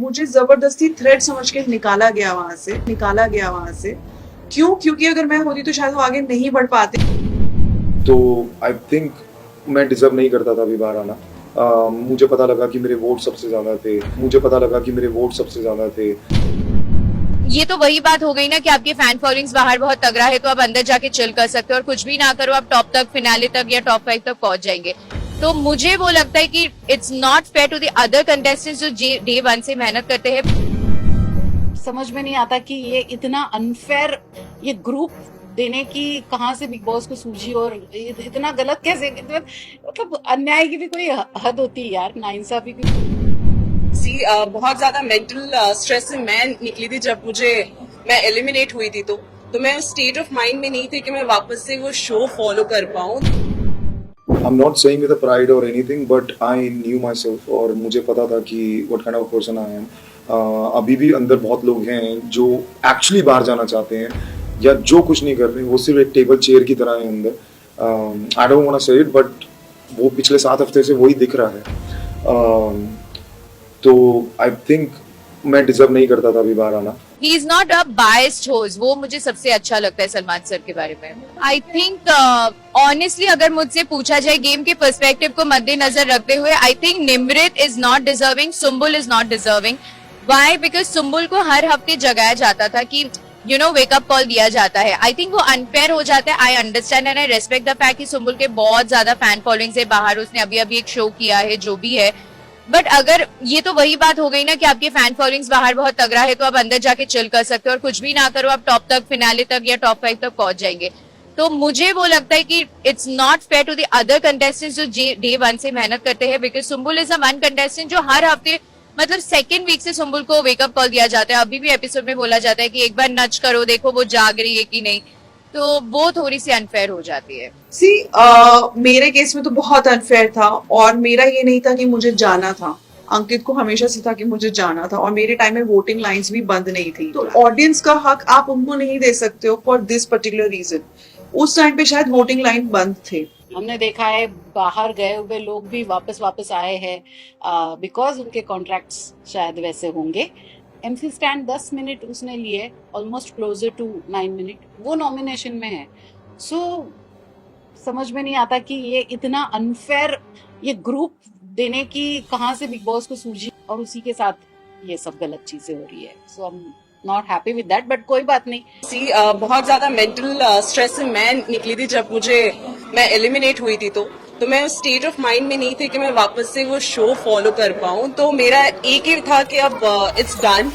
मुझे जबरदस्ती थ्रेड समझ के निकाला गया वहां से। क्यों? क्योंकि अगर मैं होती तो शायद वो आगे नहीं बढ़ पाते। तो आई थिंक मैं डिजर्व नहीं करता था अभी बाहर आना। मुझे पता लगा कि मेरे वोट सबसे ज्यादा थे। ये तो वही बात हो गई ना कि आपके फैन फॉलोइंग्स बाहर बहुत तगड़ा है, तो आप अंदर जाके चिल कर सकते हो और कुछ भी ना करो, आप टॉप तक, फिनाले तक या टॉप 5 तक पहुंच जाएंगे। तो मुझे वो लगता है कि it's not fair to the other contestants जो डे 1 से मेहनत करते हैं। समझ में नहीं आता कि ये इतना अनफेयर ये ग्रुप देने की कहाँ से बिग बॉस को सूझी, और इतना गलत कैसे, मतलब अन्याय की भी कोई हद होती है यार, नाइंसाफी की। बहुत ज्यादा मेंटल स्ट्रेस से मैं निकली थी जब मैं एलिमिनेट हुई थी। तो मैं उस स्टेट ऑफ माइंड में नहीं थी कि मैं वापस से वो शो फॉलो कर पाऊँ। I'm not saying with a pride or anything, but I knew myself और मुझे पता था कि what kind of person I am. अभी भी अंदर बहुत लोग हैं जो एक्चुअली बाहर जाना चाहते हैं या जो कुछ नहीं कर रहे, वो सिर्फ एक टेबल चेयर की तरह है अंदर। I don't want to say it, but वो पिछले 7 हफ्ते से वही दिख रहा है। तो आई थिंक मैं डिजर्व नहीं करता था अभी बाहर आना। He is not a biased host, वो मुझे सबसे अच्छा लगता है सलमान सर के बारे में। आई थिंक ऑनेस्टली अगर मुझसे पूछा जाए गेम के पर्सपेक्टिव को मद्देनजर रखते हुए, I think Nimrit is not deserving, Sumbul is not deserving. Why? Because Sumbul को हर हफ्ते जगाया जाता था कि वेकअप कॉल दिया जाता है। आई थिंक वो अनफेयर हो जाता है। I understand and I respect the fact कि सुम्बुल के बहुत ज्यादा फैन फॉलोइंग है बाहर, उसने अभी अभी एक शो किया है जो भी है। बट अगर ये तो वही बात हो गई ना कि आपके फैन फॉलोइंग्स बाहर बहुत तगड़ा है, तो आप अंदर जाके चिल कर सकते हो और कुछ भी ना करो, आप टॉप तक, फिनाले तक या टॉप 5 तक पहुंच जाएंगे। तो मुझे वो लगता है कि it's not fair to the other contestants जो डे 1 से मेहनत करते हैं। Because Sumbul is a one contestant जो हर हफ्ते, मतलब सेकंड वीक से सुम्बुल को वेकअप कॉल दिया जाता है। अभी भी एपिसोड में बोला जाता है कि एक बार नच करो, देखो वो जाग रही है कि नहीं। तो वो थोड़ी सी अनफेयर हो जाती है। मेरे केस में तो बहुत अनफेयर था, और मेरा ये नहीं था कि मुझे जाना था। अंकित को हमेशा से था कि मुझे जाना था, और मेरे टाइम में वोटिंग लाइंस भी बंद नहीं थी। तो ऑडियंस का हक आप उनको नहीं दे सकते हो फॉर दिस पर्टिकुलर रीजन। उस टाइम पे शायद वोटिंग लाइन बंद थे। हमने देखा है बाहर गए हुए लोग भी वापस आए हैं बिकॉज उनके कॉन्ट्रैक्ट्स शायद वैसे होंगे। एमसी स्टैंड 10 मिनट उसने लिए, ऑलमोस्ट क्लोजर टू 9 मिनट, वो नॉमिनेशन में है। सो समझ में नहीं आता कि ये इतना अनफेयर ये ग्रुप देने की कहाँ से बिग बॉस को सूझी, और उसी के साथ ये सब गलत चीजें हो रही है। So I am not happy with that, but कोई बात नहीं। बहुत ज्यादा मेंटल स्ट्रेस से मैं निकली थी जब मैं एलिमिनेट हुई थी। तो मैं उस स्टेट ऑफ माइंड में नहीं थी कि मैं वापस से वो शो फॉलो कर पाऊँ। तो मेरा एक ही था कि अब इट्स डन।